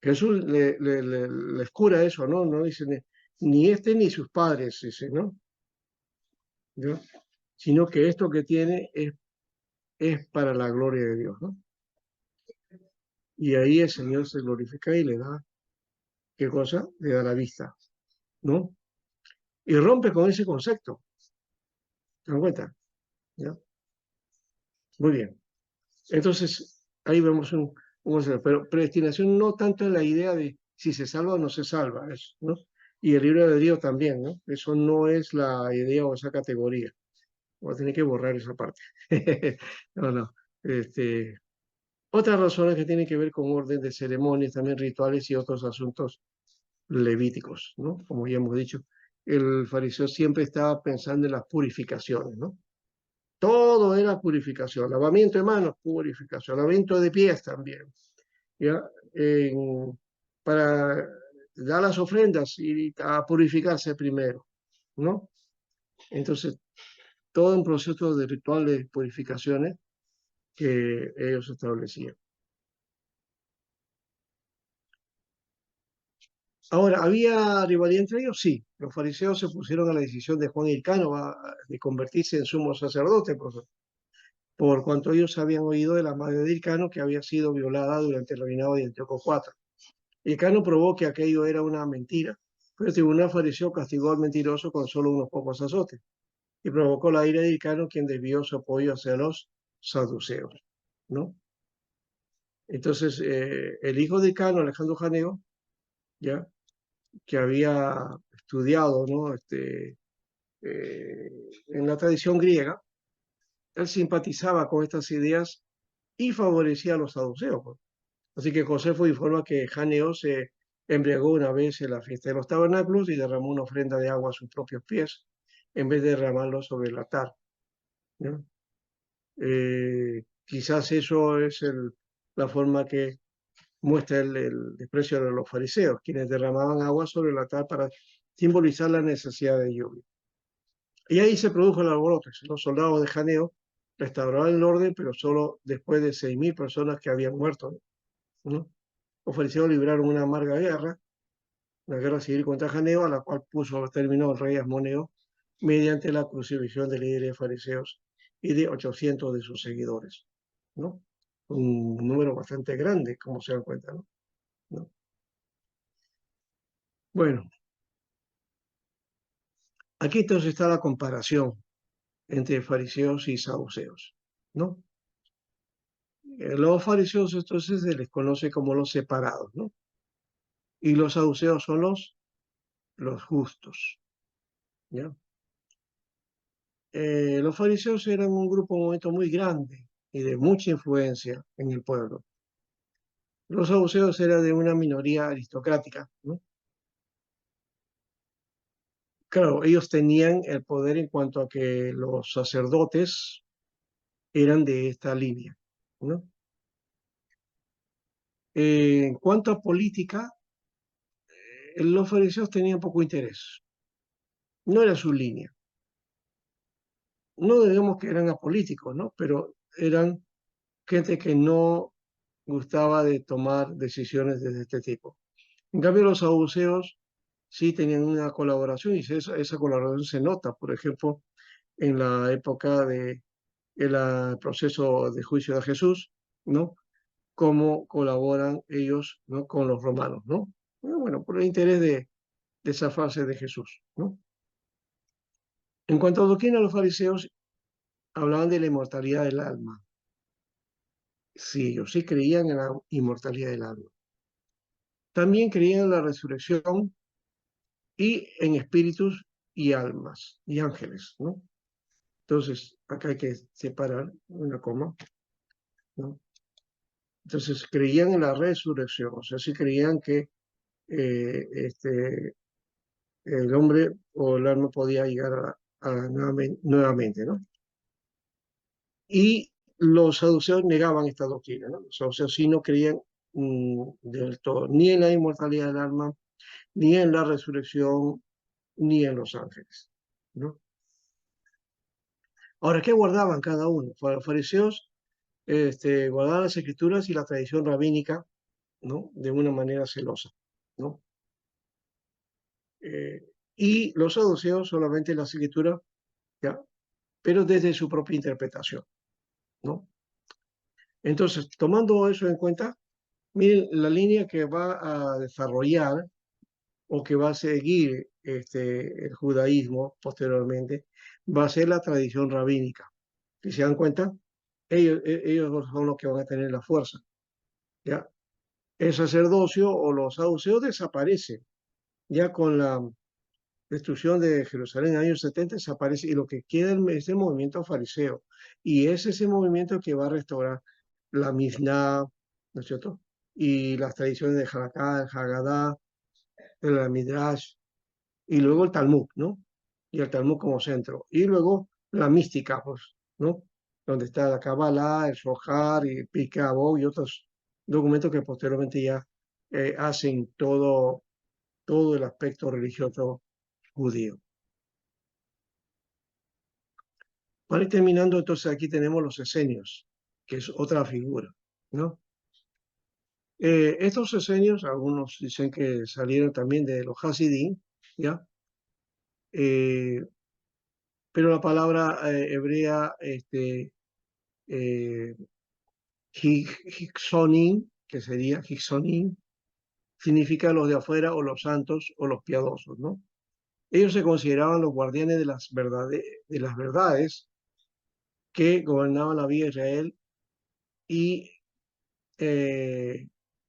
Jesús les cura eso, ¿no? No dice ni este ni sus padres, dice, ¿no? ¿No? Sino que esto que tiene es para la gloria de Dios, ¿no? Y ahí el Señor se glorifica y le da, ¿qué cosa? Le da la vista, ¿no? Y rompe con ese concepto, ¿te dan cuenta? ¿Ya? Muy bien. Entonces, ahí vemos un concepto, pero predestinación no tanto en la idea de si se salva o no se salva, eso, ¿no? Y el libre albedrío también, ¿no? Eso no es la idea o esa categoría. Voy a tener que borrar esa parte. No, no. Otras razones que tienen que ver con orden de ceremonias, también rituales y otros asuntos levíticos, ¿no? Como ya hemos dicho, el fariseo siempre estaba pensando en las purificaciones, ¿no? Todo era purificación, lavamiento de manos, purificación, lavamiento de pies también, ¿ya? Para dar las ofrendas y a purificarse primero, ¿no? Entonces, todo un proceso de ritual de purificaciones que ellos establecían. Ahora, ¿había rivalidad entre ellos? Sí. Los fariseos se pusieron a la decisión de Juan Hircano de convertirse en sumo sacerdote, por cuanto ellos habían oído de la madre de Hircano que había sido violada durante el reinado de Antíoco IV. Hircano probó que aquello era una mentira, pero el tribunal fariseo castigó al mentiroso con solo unos pocos azotes y provocó la ira de Hircano, quien desvió su apoyo hacia los saduceos, ¿no? Entonces, el hijo de Hircano, Alejandro Janeo, ya, que había estudiado, ¿no? En la tradición griega, él simpatizaba con estas ideas y favorecía a los saduceos, pues. Así que Josefo informa que Janeo se embriagó una vez en la fiesta de los tabernáculos y derramó una ofrenda de agua a sus propios pies, en vez de derramarlo sobre el altar, ¿no? Quizás eso es la forma que muestra el desprecio de los fariseos, quienes derramaban agua sobre el altar para simbolizar la necesidad de lluvia. Y ahí se produjo el alboroto. Los soldados de Janeo restauraron el orden, pero solo después de 6.000 personas que habían muerto, ¿no? Los fariseos libraron una amarga guerra, la guerra civil contra Janeo, a la cual puso término el rey Asmoneo mediante la crucifixión de líderes fariseos y de 800 de sus seguidores, ¿no? Un número bastante grande, como se dan cuenta, ¿no? ¿No? Bueno, aquí entonces está la comparación entre fariseos y saduceos, ¿no? Los fariseos entonces se les conoce como los separados, ¿no? Y los saduceos son los justos, ¿ya? Los fariseos eran un grupo, un momento muy grande y de mucha influencia en el pueblo. Los saduceos eran de una minoría aristocrática, ¿no? Claro, ellos tenían el poder en cuanto a que los sacerdotes eran de esta línea, ¿no? En cuanto a política, los fariseos tenían poco interés. No era su línea. No digamos que eran apolíticos, ¿no? Pero eran gente que no gustaba de tomar decisiones de este tipo. En cambio, los saduceos sí tenían una colaboración y esa colaboración se nota, por ejemplo, en la época de el proceso de juicio de Jesús, ¿no? Cómo colaboran ellos, ¿no? Con los romanos, ¿no? Bueno, por el interés de esa fase de Jesús, ¿no? En cuanto a doctrina, los fariseos hablaban de la inmortalidad del alma. Sí, ellos sí creían en la inmortalidad del alma. También creían en la resurrección y en espíritus y almas y ángeles, ¿no? Entonces, acá hay que separar una coma, ¿no? Entonces, creían en la resurrección, o sea, sí creían que el hombre o el alma podía llegar nuevamente, ¿no? Y los saduceos negaban esta doctrina, ¿no? Los saduceos sí no creían del todo ni en la inmortalidad del alma, ni en la resurrección, ni en los ángeles, ¿no? Ahora, ¿qué guardaban cada uno? Los fariseos guardaban las escrituras y la tradición rabínica, ¿no? De una manera celosa, ¿no? Y los saduceos solamente las escrituras, ¿ya? Pero desde su propia interpretación, ¿no? Entonces, tomando eso en cuenta, miren, la línea que va a desarrollar o que va a seguir el judaísmo posteriormente va a ser la tradición rabínica. Si se dan cuenta, ellos son los que van a tener la fuerza, ¿ya? El sacerdocio o los saduceos desaparecen, ya con la destrucción de Jerusalén en el año 70 desaparece y lo que queda es el movimiento fariseo. Y es ese movimiento que va a restaurar la Mishnah, ¿no es cierto? Y las tradiciones de Halaká, el Haggadah, el Midrash, y luego el Talmud, ¿no? Y el Talmud como centro. Y luego la mística, pues, ¿no? Donde está la Kabbalah, el Zohar y el Pirkei Avot y otros documentos que posteriormente ya hacen todo el aspecto religioso judío. Para ir terminando, entonces aquí tenemos los esenios, que es otra figura, ¿no? Estos esenios, algunos dicen que salieron también de los Hasidim, ¿ya? Pero la palabra hebrea, Hiksonim, que sería Hiksonim, significa los de afuera o los santos o los piadosos, ¿no? Ellos se consideraban los guardianes de las verdades que gobernaban la vida de Israel y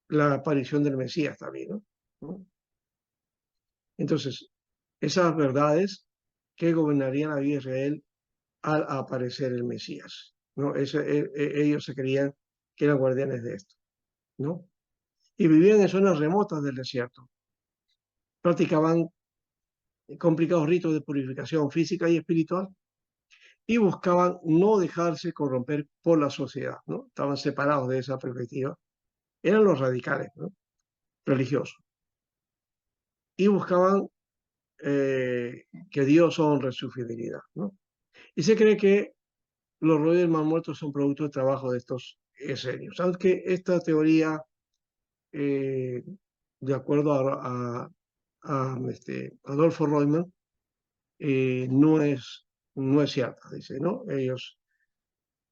la aparición del Mesías también, ¿no? Entonces, esas verdades que gobernarían la vida de Israel al aparecer el Mesías, ¿no? Ellos se creían que eran guardianes de esto, ¿no? Y vivían en zonas remotas del desierto. Practicaban complicados ritos de purificación física y espiritual y buscaban no dejarse corromper por la sociedad, ¿no? Estaban separados de esa perspectiva. Eran los radicales, ¿no? Religiosos. Y buscaban que Dios honre su fidelidad, ¿no? Y se cree que los rollos del Mar Muerto son producto del trabajo de estos esenios, aunque esta teoría, de acuerdo a Adolfo Royman, no es cierta, dice, ¿no?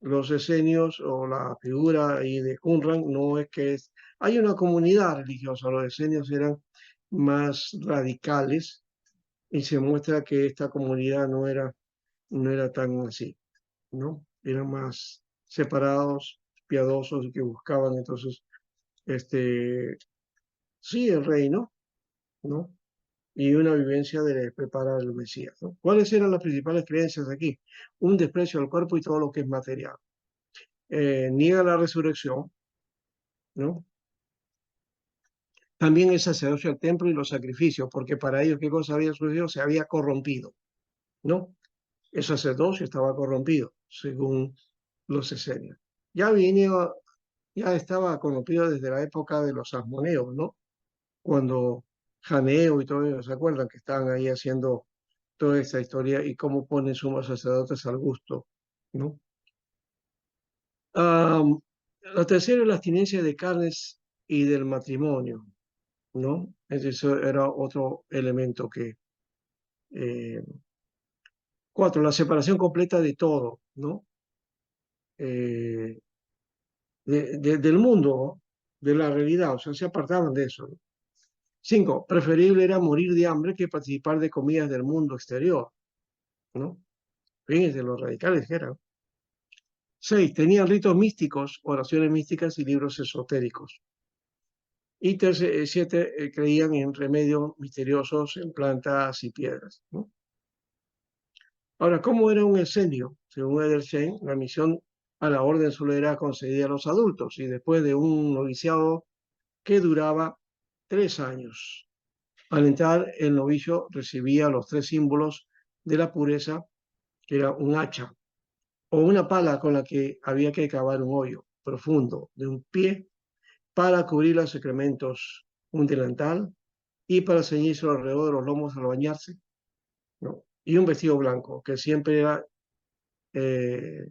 Los esenios o la figura ahí de Qumran no es que es... Hay una comunidad religiosa, los esenios eran más radicales y se muestra que esta comunidad no era tan así, ¿no? Eran más separados, piadosos y que buscaban entonces, sí, el reino, ¿no? Y una vivencia de preparar al Mesías, ¿no? ¿Cuáles eran las principales creencias aquí? Un desprecio al cuerpo y todo lo que es material. Niega la resurrección, ¿no? también el sacerdocio al templo y los sacrificios, porque para ellos, ¿qué cosa había sucedido? Se había corrompido, ¿no? El sacerdocio estaba corrompido, según los esenios. Ya estaba corrompido desde la época de los asmoneos, ¿no? Cuando Janeo y todo ellos, ¿se acuerdan? Que estaban ahí haciendo toda esta historia y cómo ponen sumos sacerdotes al gusto, ¿no? La tercera es la abstinencia de carnes y del matrimonio, ¿no? Eso era otro elemento que... 4, la separación completa de todo, ¿no? Eh, del mundo, ¿no? De la realidad, o sea, se apartaban de eso, ¿no? 5, preferible era morir de hambre que participar de comidas del mundo exterior, ¿no? Fíjense los radicales que eran. 6, tenían ritos místicos, oraciones místicas y libros esotéricos. Y 7, creían en remedios misteriosos en plantas y piedras, ¿no? Ahora, ¿cómo era un esenio? Según Edersheim, la misión a la orden solo era concedida a los adultos y después de un noviciado que duraba 3 años. Al entrar, el novicio recibía los 3 símbolos de la pureza, que era un hacha o una pala con la que había que cavar un hoyo profundo de un pie para cubrir los excrementos, un delantal y para ceñirse alrededor de los lomos al bañarse, ¿no? Y un vestido blanco, que siempre era, que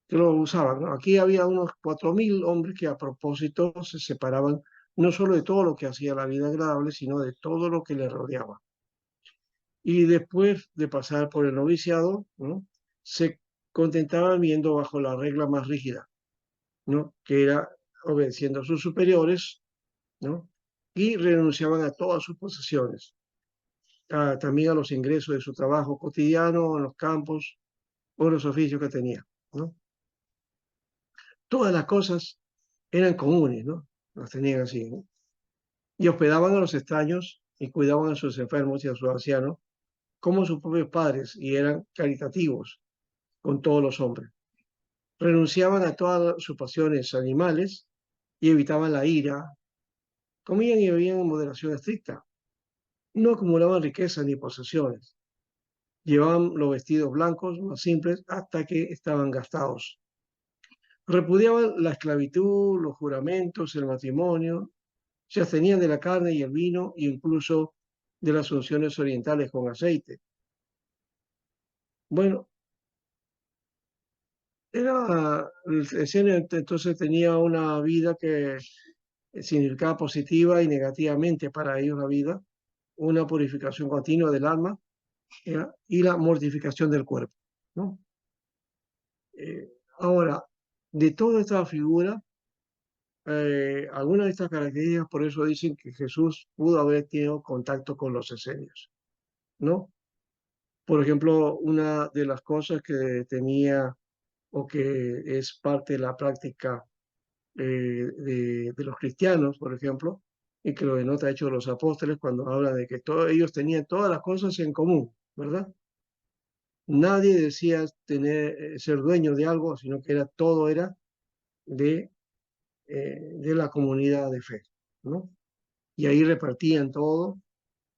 lo usaban, ¿no? Aquí había unos 4.000 hombres que a propósito se separaban no solo de todo lo que hacía la vida agradable, sino de todo lo que le rodeaba. Y después de pasar por el noviciado, ¿no? Se contentaban viendo bajo la regla más rígida, ¿no? Que era obedeciendo a sus superiores, ¿no? Y renunciaban a todas sus posesiones, también a los ingresos de su trabajo cotidiano, en los campos o los oficios que tenía, ¿no? Todas las cosas eran comunes, ¿no? Las tenían así, ¿no? Y hospedaban a los extraños y cuidaban a sus enfermos y a sus ancianos como sus propios padres y eran caritativos con todos los hombres. Renunciaban a todas sus pasiones animales y evitaban la ira. Comían y bebían en moderación estricta. No acumulaban riquezas ni posesiones. Llevaban los vestidos blancos más simples hasta que estaban gastados. Repudiaban la esclavitud, los juramentos, el matrimonio. Se abstenían de la carne y el vino e incluso de las unciones orientales con aceite. Bueno, entonces tenía una vida que significaba positiva y negativamente para ellos la vida, una purificación continua del alma, ¿ya? Y la mortificación del cuerpo, ¿no? Ahora, de toda esta figura, algunas de estas características, por eso dicen que Jesús pudo haber tenido contacto con los esenios, ¿no? Por ejemplo, una de las cosas que tenía o que es parte de la práctica de los cristianos, por ejemplo, y que lo denota hecho los apóstoles cuando habla de que todos ellos tenían todas las cosas en común, ¿verdad? Nadie decía ser dueño de algo, sino que todo era de la comunidad de fe, ¿no? Y ahí repartían todo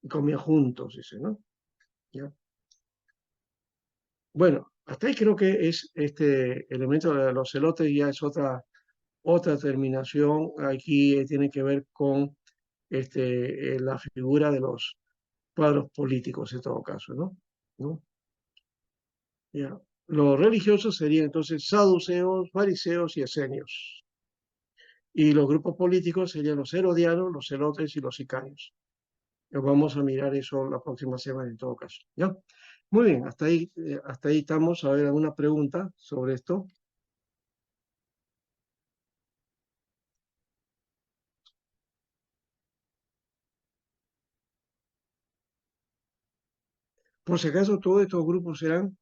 y comían juntos, dice, ¿no? ¿Ya? Bueno, hasta ahí creo que es este elemento de los celotes, ya es otra terminación. Aquí tiene que ver con la figura de los cuadros políticos en todo caso, ¿no? Ya. Los religiosos serían entonces saduceos, fariseos y esenios. Y los grupos políticos serían los herodianos, los celotes y los sicarios. Vamos a mirar eso la próxima semana en todo caso, ¿ya? Muy bien, hasta ahí estamos. A ver, ¿alguna pregunta sobre esto? Por si acaso, todos estos grupos serán,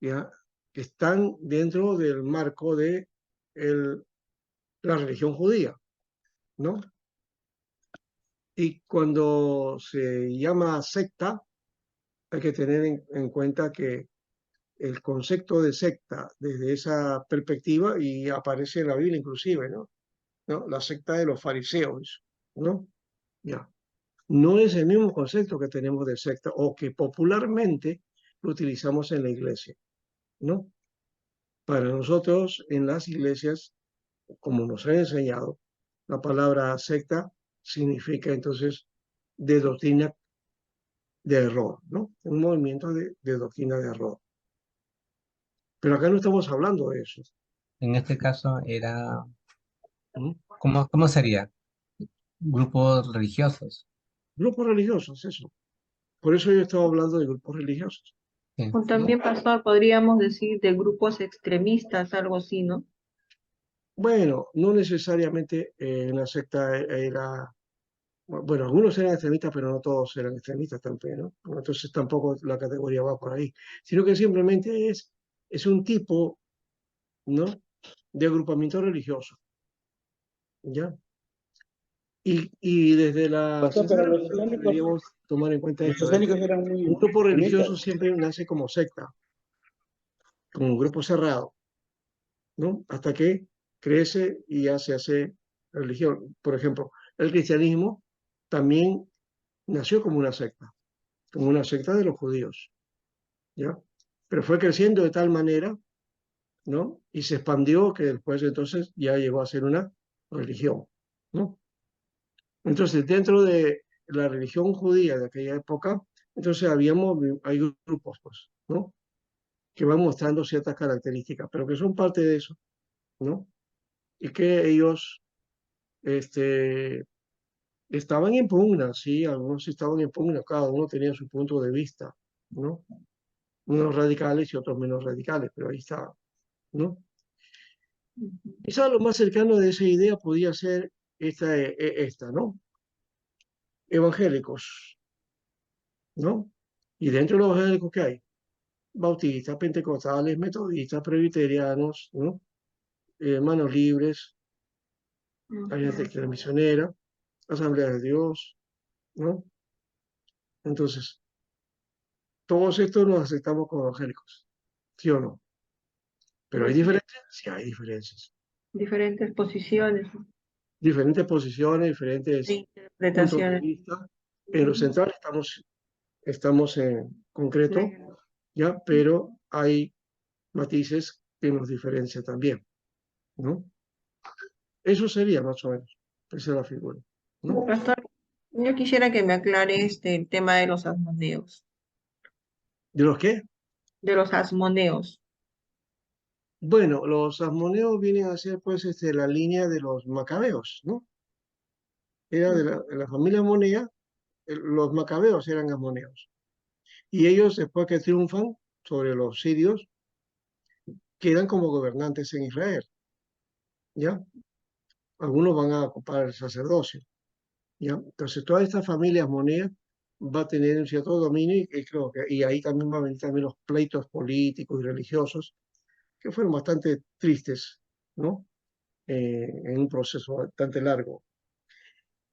ya, que están dentro del marco de la religión judía, ¿no? Y cuando se llama secta, hay que tener en cuenta que el concepto de secta desde esa perspectiva y aparece en la Biblia inclusive, ¿no? La secta de los fariseos, ¿no? Ya. No es el mismo concepto que tenemos de secta o que popularmente lo utilizamos en la iglesia, ¿no? Para nosotros, en las iglesias, como nos han enseñado, la palabra secta significa entonces de doctrina de error, ¿no? Un movimiento de doctrina de error. Pero acá no estamos hablando de eso. En este caso era, ¿Mm? ¿cómo sería? Grupos religiosos. Grupos religiosos, eso. Por eso yo estaba hablando de grupos religiosos. Sí. O también, pastor, podríamos decir de grupos extremistas, algo así, ¿no? Bueno, no necesariamente en la secta era, bueno, algunos eran extremistas, pero no todos eran extremistas también, ¿no? Entonces tampoco la categoría va por ahí, sino que simplemente es un tipo, ¿no? De agrupamiento religioso, ¿ya? Y desde la Pastor, pero sincera religión deberíamos tomar en cuenta los esto, de que satánicos eran muy un grupo religioso extremistas. siempre nace como secta, como un grupo cerrado, ¿no? Hasta que crece y ya se hace religión. Por ejemplo, el cristianismo también nació como una secta de los judíos, ¿ya? Pero fue creciendo de tal manera, ¿no? Y se expandió que después entonces ya llegó a ser una religión, ¿no? Entonces, dentro de la religión judía de aquella época, entonces hay grupos, pues, ¿no? Que van mostrando ciertas características, pero que son parte de eso, ¿no? Y que ellos, este, estaban en pugna, sí, algunos estaban en pugna, cada uno tenía su punto de vista, ¿no? Unos radicales y otros menos radicales, pero ahí está, ¿no? Quizá lo más cercano de esa idea podía ser esta, ¿no? Evangélicos, ¿no? Y dentro de los evangélicos, ¿qué hay? Bautistas, pentecostales, metodistas, presbiterianos, ¿no? Manos libres, alianza cristiana misionera, Asamblea de Dios, ¿no? Entonces, todos estos nos aceptamos como evangélicos, ¿sí o no? Pero hay diferencias, sí hay diferencias. Diferentes posiciones, Diferentes posiciones, diferentes puntos de interpretaciones. vista. En lo central estamos en concreto, ¿ya? Pero hay matices que nos diferencian también, ¿no? Eso sería más o menos, esa es la figura, ¿no? Pastor, yo quisiera que me aclare el tema de los asmoneos. ¿De los qué? De los asmoneos. Bueno, los asmoneos vienen a ser pues la línea de los macabeos, ¿no? Era de la familia Amonea, los macabeos eran asmoneos. Y ellos, después que triunfan sobre los sirios, quedan como gobernantes en Israel, ¿ya? Algunos van a ocupar el sacerdocio, ¿ya? Entonces, toda esta familia asmonea va a tener un cierto dominio y creo que y ahí también van a venir también los pleitos políticos y religiosos, que fueron bastante tristes, ¿no? En un proceso bastante largo.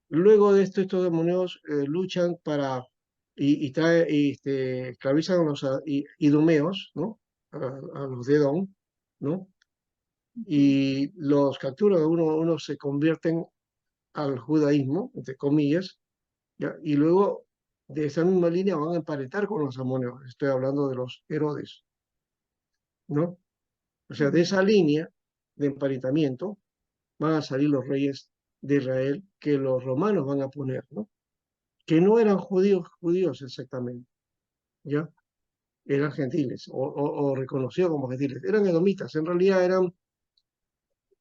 Luego de esto, estos demonios luchan para esclavizan a los idumeos, ¿no? A los de Edom, ¿no? Y los capturan, unos se convierten al judaísmo, entre comillas, ¿ya? Y luego de esa misma línea van a emparentar con los amonios. Estoy hablando de los Herodes, ¿no? O sea, de esa línea de emparentamiento van a salir los reyes de Israel que los romanos van a poner, ¿no? Que no eran judíos exactamente, ¿ya? Eran gentiles o reconocidos como gentiles. Eran edomitas, en realidad eran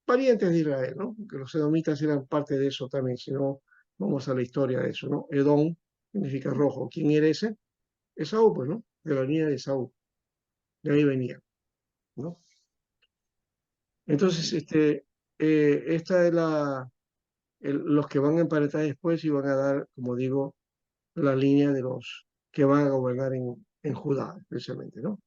parientes de Israel, ¿no? Que los edomitas eran parte de eso también, si no, vamos a la historia de eso, ¿no? Edom significa rojo. ¿Quién era ese? Esaú, pues, ¿no? De la línea de Esaú. De ahí venía, ¿no? Entonces, esta es los que van a emparentar después y van a dar, como digo, la línea de los que van a gobernar en Judá, especialmente, ¿no?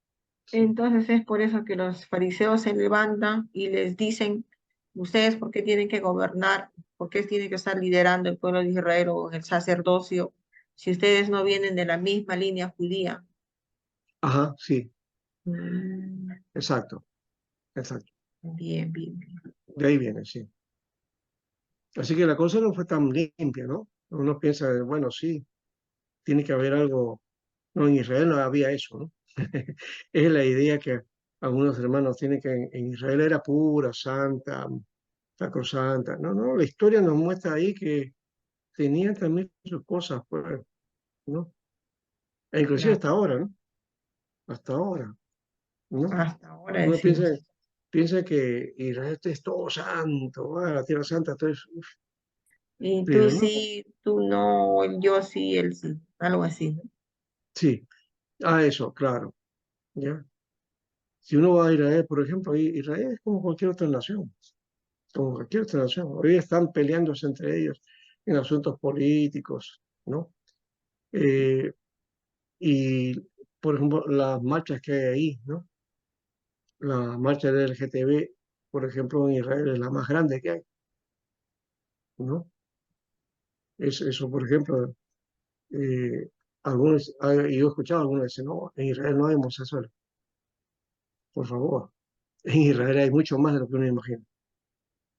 Entonces es por eso que los fariseos se levantan y les dicen, ustedes por qué tienen que gobernar, por qué tienen que estar liderando el pueblo de Israel o el sacerdocio, si ustedes no vienen de la misma línea judía. Ajá, sí, Mm, exacto, exacto. bien. De ahí viene, sí. Así que la cosa no fue tan limpia, ¿no? Uno piensa, bueno, sí, tiene que haber algo. No, en Israel no había eso, ¿no? Es la idea que algunos hermanos tienen que en Israel era pura, santa, sacrosanta. No, no, la historia nos muestra ahí que tenían también sus cosas, pues, ¿no? E inclusive Claro, hasta ahora, ¿no? Hasta ahora, ¿no? hasta ahora Uno piensa, decimos. piensa que Israel es todo santo, la tierra santa, todo eso, uf, Y tú pero no, sí, tú no, el yo sí, él sí, algo así, ¿no? sí, eso, claro, ¿ya? Si uno va a Israel, por ejemplo, Israel es como cualquier otra nación, como cualquier otra nación. Hoy están peleándose entre ellos en asuntos políticos, ¿no? Eh, y, por ejemplo, las marchas que hay ahí, ¿no? La marcha del LGTB, por ejemplo, en Israel es la más grande que hay, ¿no? Eso, por ejemplo, eh, yo he escuchado algunos dicen, no, en Israel no hay homosexuales, por favor. En Israel hay mucho más de lo que uno imagina,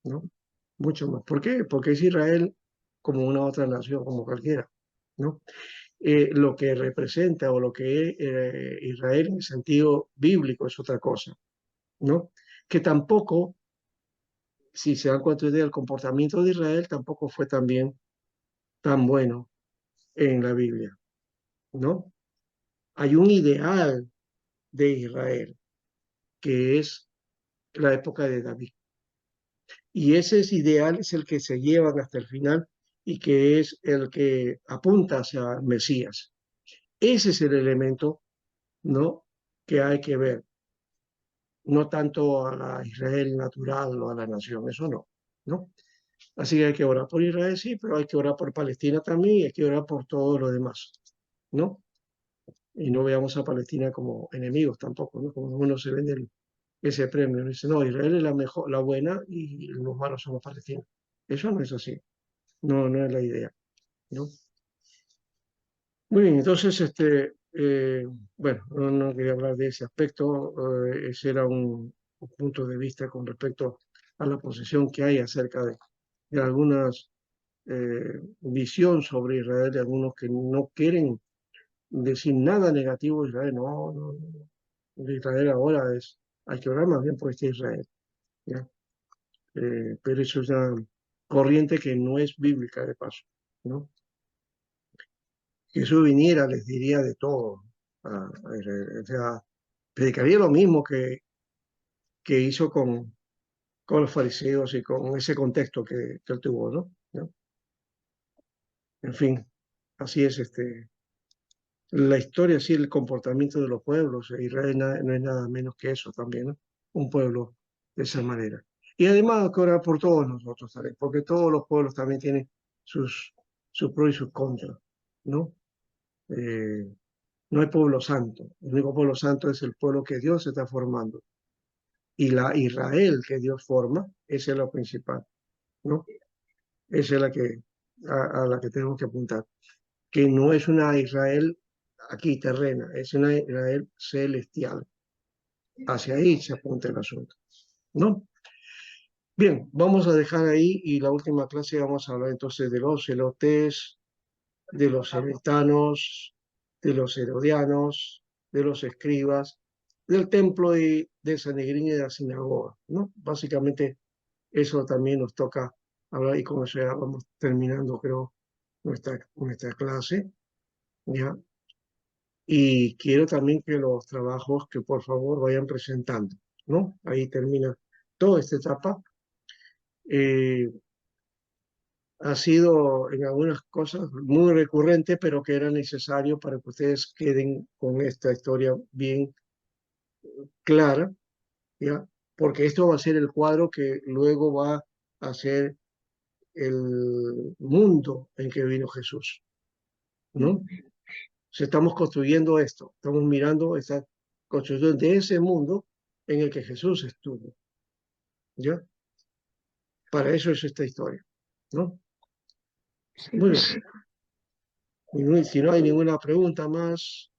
¿no? Mucho más. ¿Por qué? Porque es Israel como una otra nación, como cualquiera, ¿no? Lo que representa o lo que es Israel en el sentido bíblico es otra cosa, ¿no? Que tampoco, si se dan cuenta de el comportamiento de Israel, tampoco fue también tan bueno en la Biblia, ¿no? Hay un ideal de Israel que es la época de David. Y ese ideal es el que se llevan hasta el final y que es el que apunta hacia el Mesías. Ese es el elemento, ¿no? Que hay que ver, no tanto a la Israel natural o a la nación, eso no, ¿no? Así que hay que orar por Israel, sí, pero hay que orar por Palestina también y hay que orar por todo lo demás, ¿no? Y no veamos a Palestina como enemigos tampoco, ¿no? Como uno se vende ese premio, dice, no, Israel es la mejor, la buena y los malos son los palestinos. Eso no es así, no, no es la idea, ¿no? Muy bien, entonces, bueno, no quería hablar de ese aspecto, ese era un punto de vista con respecto a la posición que hay acerca de algunas visión sobre Israel, de algunos que no quieren decir nada negativo de Israel, no, no, no. De Israel ahora hay que orar más bien por este Israel, ¿ya? Pero eso es una corriente que no es bíblica de paso, ¿no? Si Jesús viniera, les diría de todo. O sea, predicaría lo mismo que hizo con los fariseos y con ese contexto que él tuvo, ¿no? ¿No? En fin, así es la historia, así el comportamiento de los pueblos. Israel no es nada menos que eso también, ¿no? Un pueblo de esa manera. Y además que orar por todos nosotros también, porque todos los pueblos también tienen sus pros y sus contras, ¿no? Eh, no hay pueblo santo. El único pueblo santo es el pueblo que Dios está formando. Y la Israel que Dios forma, esa es la principal, ¿no? Esa es a la que tenemos que apuntar. Que no es una Israel aquí terrena, es una Israel celestial. Hacia ahí se apunta el asunto, ¿no? Bien, vamos a dejar ahí y la última clase vamos a hablar entonces de los celotes, de los samaritanos, de los herodianos, de los escribas, del templo de Sanedrín y de la sinagoga, ¿no? Básicamente eso también nos toca hablar y con eso ya vamos terminando, creo, nuestra clase, ¿ya? Y quiero también que los trabajos que por favor vayan presentando, ¿no? Ahí termina toda esta etapa. Eh, ha sido en algunas cosas muy recurrente, pero que era necesario para que ustedes queden con esta historia bien clara, ¿ya? Porque esto va a ser el cuadro que luego va a ser el mundo en que vino Jesús, ¿no? Si estamos construyendo esto, estamos mirando esta construcción de ese mundo en el que Jesús estuvo, ¿ya? Para eso es esta historia, ¿no? Muy bien. Si no hay ninguna pregunta más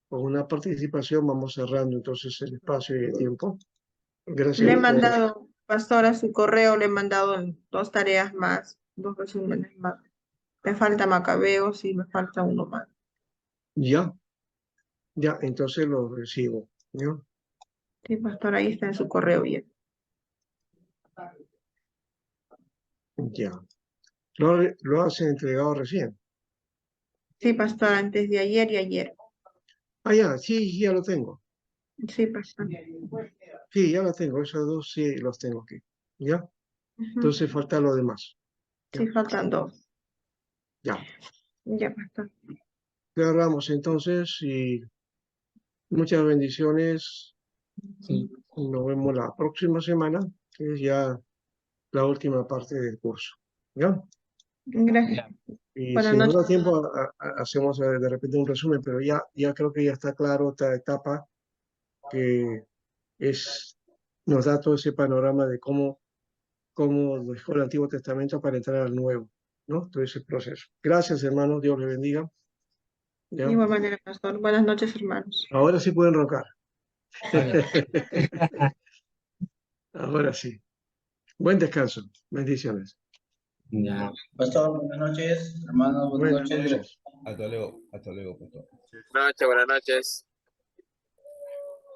o una participación, vamos cerrando entonces el espacio y el tiempo. Gracias Le he a todos. mandado, pastor, a su correo, le he mandado 2 tareas más, 2 resúmenes más. Me falta Macabeos y me falta uno más. Ya, ya, entonces lo recibo. ¿Ya? Sí, pastor, ahí está en su correo bien. Ya. Lo has entregado recién. Sí, pastor, antes de ayer y ayer. Ah, ya, sí, ya lo tengo. Sí, pastor. Sí, ya lo tengo. Esos dos sí los tengo aquí. ¿Ya? Ujú. Entonces falta lo demás. Sí, faltan dos. Ya. Ya, pastor. Cerramos entonces y muchas bendiciones. Sí, Nos vemos la próxima semana, que es ya la última parte del curso. ¿Ya? Gracias. Y Buenas si nos da noches. tiempo, hacemos de repente un resumen, pero ya creo que ya está claro esta etapa que nos da todo ese panorama de cómo dejó el Antiguo Testamento para entrar al Nuevo, ¿no? Todo ese proceso. Gracias, hermanos. Dios les bendiga. De ¿Ya? igual manera, pastor. Buenas noches, hermanos. Ahora sí pueden roncar. vale. Ahora sí. Buen descanso. Bendiciones. Ya. Pastor, buenas noches. Hermanos, buenas Buenas noches. noches. Hasta luego, pastor. Buenas noches, buenas noches.